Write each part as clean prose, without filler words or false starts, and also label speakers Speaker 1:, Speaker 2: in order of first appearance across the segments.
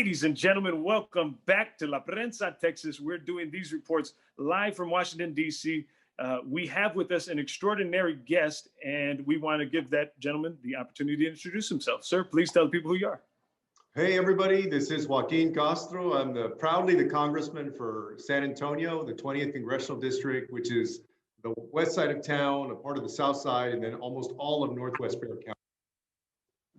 Speaker 1: Ladies and gentlemen, welcome back to Prensa Texas. We're doing these reports live from Washington, D.C. We have with us an extraordinary guest, and we want to give that gentleman the opportunity to introduce himself. Sir, please tell the people who you are.
Speaker 2: Hey, everybody. This is Joaquin Castro. I'm proudly the congressman for San Antonio, the 20th Congressional District, which is the west side of town, a part of the south side, and then almost all of Northwest Bexar County.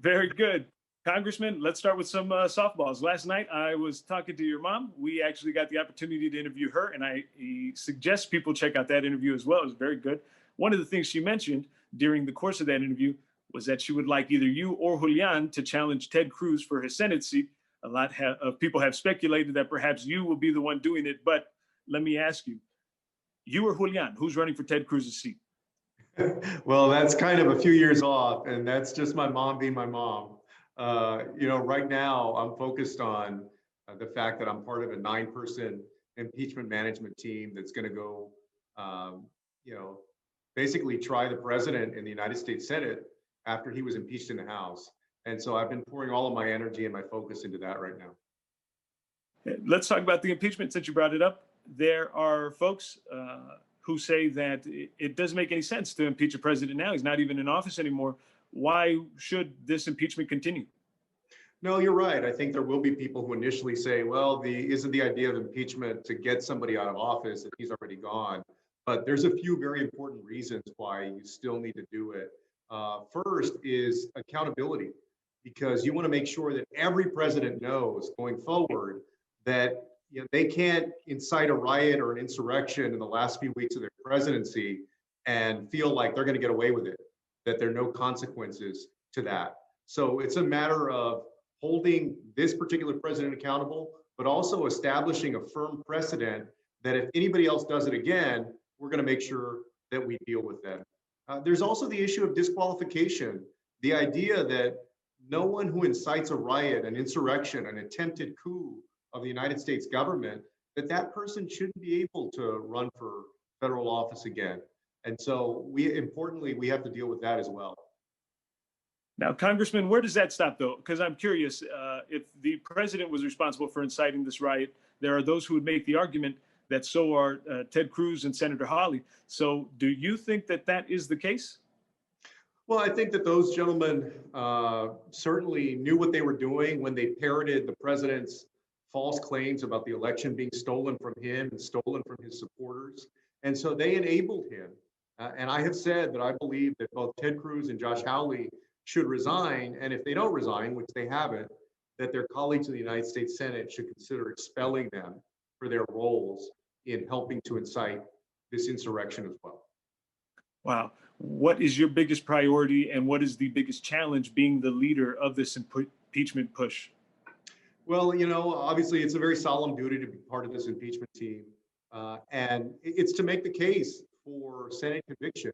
Speaker 1: Very good. Congressman, let's start with some softballs. Last night, I was talking to your mom. We actually got the opportunity to interview her, and I suggest people check out that interview as well. It was very good. One of the things she mentioned during the course of that interview was that she would like either you or Julian to challenge Ted Cruz for his Senate seat. A lot of people have speculated that perhaps you will be the one doing it, but let me ask you, you or Julian, who's running for Ted Cruz's seat?
Speaker 2: Well, that's kind of a few years off, and that's just my mom being my mom. Right now I'm focused on the fact that I'm part of a 9-person impeachment management team that's going to go, basically try the president in the United States Senate after he was impeached in the House. And so I've been pouring all of my energy and my focus into that right now.
Speaker 1: Let's talk about the impeachment since you brought it up. There are folks who say that it doesn't make any sense to impeach a president now. He's not even in office anymore. Why should this impeachment continue?
Speaker 2: No, you're right. I think there will be people who initially say, well, isn't the idea of impeachment to get somebody out of office if he's already gone? But there's a few very important reasons why you still need to do it. First is accountability, because you want to make sure that every president knows going forward that they can't incite a riot or an insurrection in the last few weeks of their presidency and feel like they're going to get away with it, that there are no consequences to that. So it's a matter of holding this particular president accountable, but also establishing a firm precedent that if anybody else does it again, we're going to make sure that we deal with them. There's also the issue of disqualification, the idea that no one who incites a riot, an insurrection, an attempted coup of the United States government, that person shouldn't be able to run for federal office again. And so importantly, we have to deal with that as well.
Speaker 1: Now, Congressman, where does that stop, though? Because I'm curious, if the president was responsible for inciting this riot, there are those who would make the argument that so are Ted Cruz and Senator Hawley. So do you think that that is the case?
Speaker 2: Well, I think that those gentlemen certainly knew what they were doing when they parroted the president's false claims about the election being stolen from him and stolen from his supporters. And so they enabled him. And I have said that I believe that both Ted Cruz and Josh Hawley should resign. And if they don't resign, which they haven't, that their colleagues in the United States Senate should consider expelling them for their roles in helping to incite this insurrection as well.
Speaker 1: Wow. What is your biggest priority and what is the biggest challenge being the leader of this impeachment push?
Speaker 2: Well, obviously it's a very solemn duty to be part of this impeachment team. And it's to make the case for Senate conviction.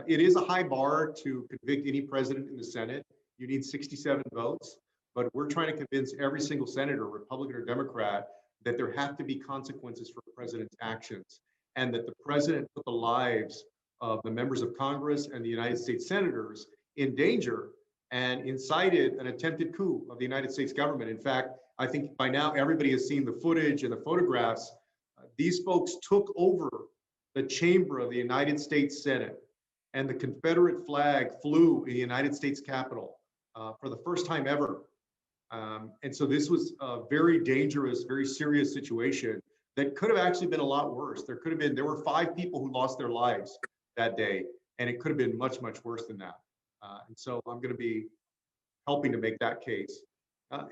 Speaker 2: It is a high bar to convict any president in the Senate. You need 67 votes, but we're trying to convince every single senator, Republican or Democrat, that there have to be consequences for the president's actions, and that the president put the lives of the members of Congress and the United States senators in danger and incited an attempted coup of the United States government. In fact, I think by now everybody has seen the footage and the photographs. These folks took over the chamber of the United States Senate, and the Confederate flag flew in the United States Capitol for the first time ever. And so this was a very dangerous, very serious situation that could have actually been a lot worse. There were 5 people who lost their lives that day, and it could have been much, much worse than that. And so I'm going to be helping to make that case.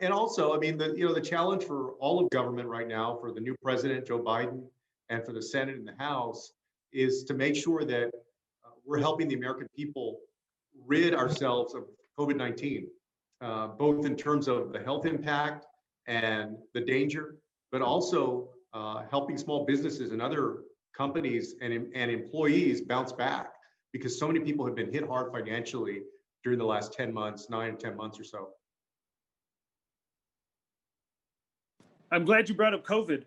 Speaker 2: And also, I mean, the challenge for all of government right now, for the new president, Joe Biden, and for the Senate and the House, is to make sure that we're helping the American people rid ourselves of COVID-19, both in terms of the health impact and the danger, but also helping small businesses and other companies and employees bounce back, because so many people have been hit hard financially during the last 10 months, 9 to 10 months or so.
Speaker 1: I'm glad you brought up COVID.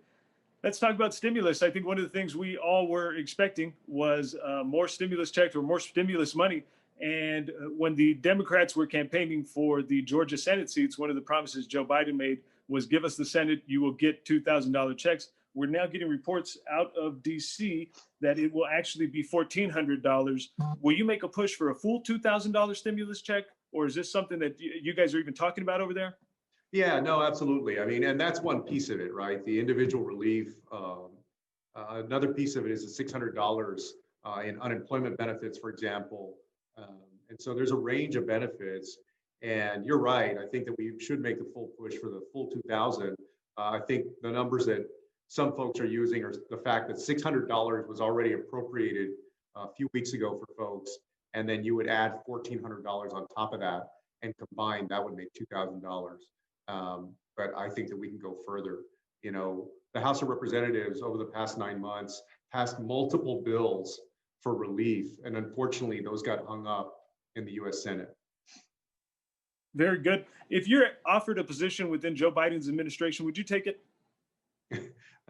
Speaker 1: Let's talk about stimulus. I think one of the things we all were expecting was more stimulus checks or more stimulus money. And when the Democrats were campaigning for the Georgia Senate seats, one of the promises Joe Biden made was give us the Senate, you will get $2,000 checks. We're now getting reports out of DC that it will actually be $1,400. Will you make a push for a full $2,000 stimulus check? Or is this something that you guys are even talking about over there?
Speaker 2: Yeah, no, absolutely. I mean, and that's one piece of it, right? The individual relief. Another piece of it is the $600 in unemployment benefits, for example. And so there's a range of benefits. And you're right. I think that we should make the full push for the full 2,000. I think the numbers that some folks are using are the fact that $600 was already appropriated a few weeks ago for folks, and then you would add $1,400 on top of that, and combined that would make $2,000. But I think that we can go further. You know, the House of Representatives over the past 9 months passed multiple bills for relief, and unfortunately, those got hung up in the U.S. Senate.
Speaker 1: Very good. If you're offered a position within Joe Biden's administration, would you take it?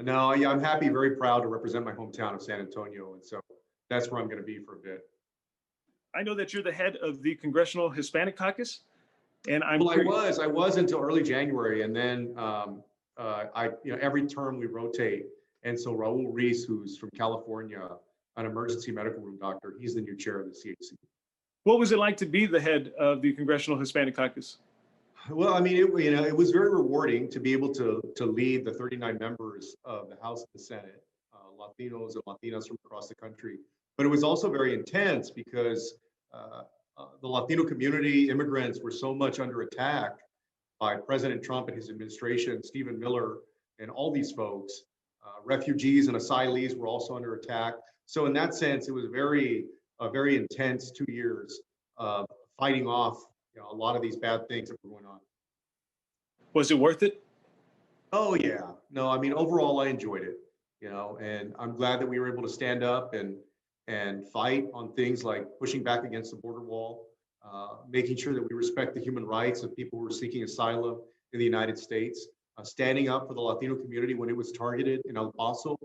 Speaker 2: No, yeah, I'm happy, very proud to represent my hometown of San Antonio, and so that's where I'm going to be for a bit.
Speaker 1: I know that you're the head of the Congressional Hispanic Caucus, and I
Speaker 2: was until early January, and then every term we rotate, and so Raul Reese, who's from California, an emergency medical room doctor, he's the new chair of the CHC.
Speaker 1: What was it like to be the head of the Congressional Hispanic Caucus?
Speaker 2: Well, I mean, it was very rewarding to be able to lead the 39 members of the House and the Senate, Latinos and Latinas from across the country. But it was also very intense because the Latino community, immigrants, were so much under attack by President Trump and his administration, Stephen Miller, and all these folks. Refugees and asylees were also under attack. So in that sense, it was a very intense 2 years of fighting off a lot of these bad things that were going on.
Speaker 1: Was it worth it?
Speaker 2: Oh yeah, no, I mean, overall I enjoyed it, and I'm glad that we were able to stand up and fight on things like pushing back against the border wall, making sure that we respect the human rights of people who are seeking asylum in the United States, standing up for the Latino community when it was targeted in El Paso,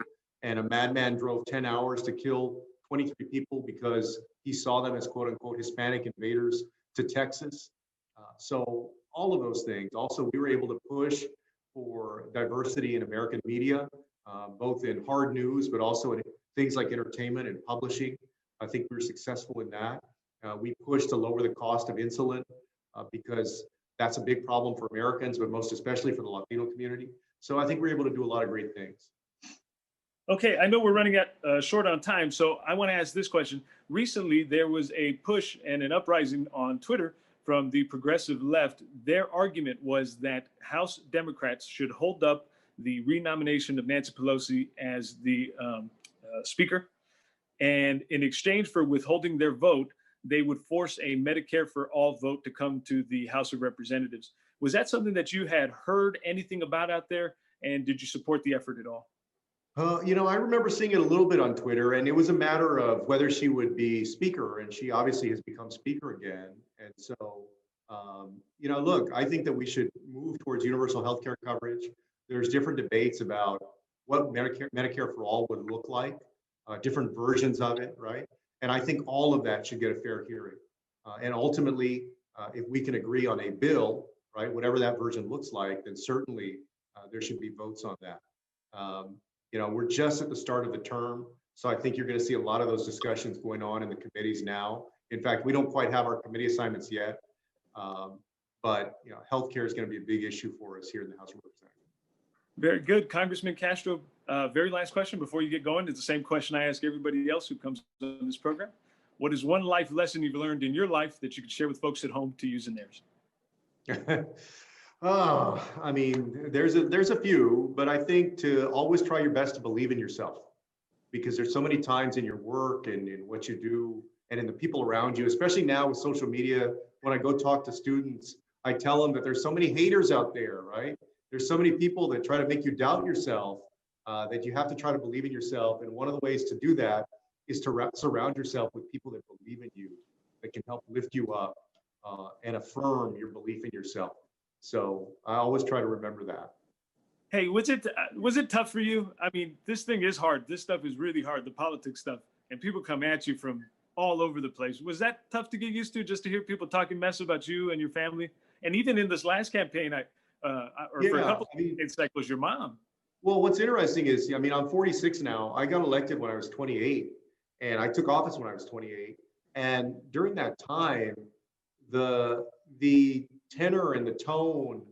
Speaker 2: and a madman drove 10 hours to kill 23 people because he saw them as quote unquote Hispanic invaders to Texas. So all of those things. Also, we were able to push for diversity in American media, both in hard news, but also in things like entertainment and publishing. I think we were successful in that. We pushed to lower the cost of insulin because that's a big problem for Americans, but most especially for the Latino community. So I think we're able to do a lot of great things.
Speaker 1: Okay, I know we're running short on time, so I want to ask this question. Recently, there was a push and an uprising on Twitter from the progressive left. Their argument was that House Democrats should hold up the renomination of Nancy Pelosi as the speaker, and in exchange for withholding their vote, they would force a Medicare for all vote to come to the House of Representatives. Was that something that you had heard anything about out there, and did you support the effort at all?
Speaker 2: I remember seeing it a little bit on Twitter, and it was a matter of whether she would be speaker, and she obviously has become speaker again. And so, look, I think that we should move towards universal health care coverage. There's different debates about what Medicare for all would look like, different versions of it, right? And I think all of that should get a fair hearing. And ultimately, if we can agree on a bill, right, whatever that version looks like, then certainly there should be votes on that. We're just at the start of the term, so I think you're going to see a lot of those discussions going on in the committees now. In fact, we don't quite have our committee assignments yet, but healthcare is going to be a big issue for us here in the House of Representatives.
Speaker 1: Very good, Congressman Castro. Very last question before you get going. It's the same question I ask everybody else who comes on this program. What is one life lesson you've learned in your life that you could share with folks at home to use in theirs?
Speaker 2: Oh, I mean, there's a few, but I think to always try your best to believe in yourself, because there's so many times in your work and in what you do and in the people around you, especially now with social media. When I go talk to students, I tell them that there's so many haters out there, right? There's so many people that try to make you doubt yourself, that you have to try to believe in yourself. And one of the ways to do that is to surround yourself with people that believe in you, that can help lift you up and affirm your belief in yourself. So I always try to remember that.
Speaker 1: Hey, was it tough for you? I mean, this thing is hard. This stuff is really hard, the politics stuff, and people come at you from all over the place. Was that tough to get used to, just to hear people talking mess about you and your family? And even in this last campaign, or for a
Speaker 2: Yeah,
Speaker 1: couple
Speaker 2: I mean,
Speaker 1: of cycles, your mom.
Speaker 2: well, what's interesting is, I mean, I'm 46 now. I got elected when I was 28, and I took office when I was 28. And during that time, the tenor and the tone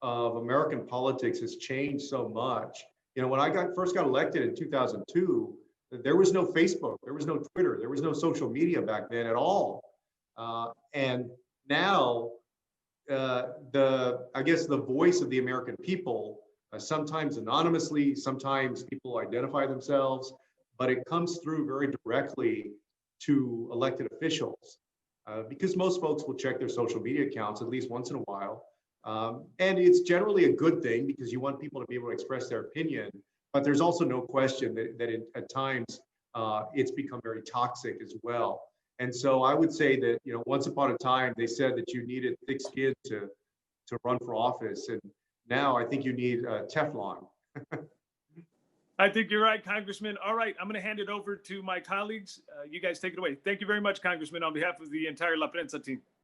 Speaker 2: of American politics has changed so much. You know, when I first got elected in 2002, there was no Facebook, there was no Twitter, there was no social media back then at all. And now, I guess the voice of the American people, sometimes anonymously, sometimes people identify themselves, but it comes through very directly to elected officials, because most folks will check their social media accounts at least once in a while. And it's generally a good thing because you want people to be able to express their opinion, but there's also no question that at times it's become very toxic as well. And so I would say that, you know, once upon a time, they said that you needed thick skin to run for office. And now I think you need Teflon.
Speaker 1: I think you're right, Congressman. All right, I'm going to hand it over to my colleagues. You guys take it away. Thank you very much, Congressman, on behalf of the entire La Prensa team.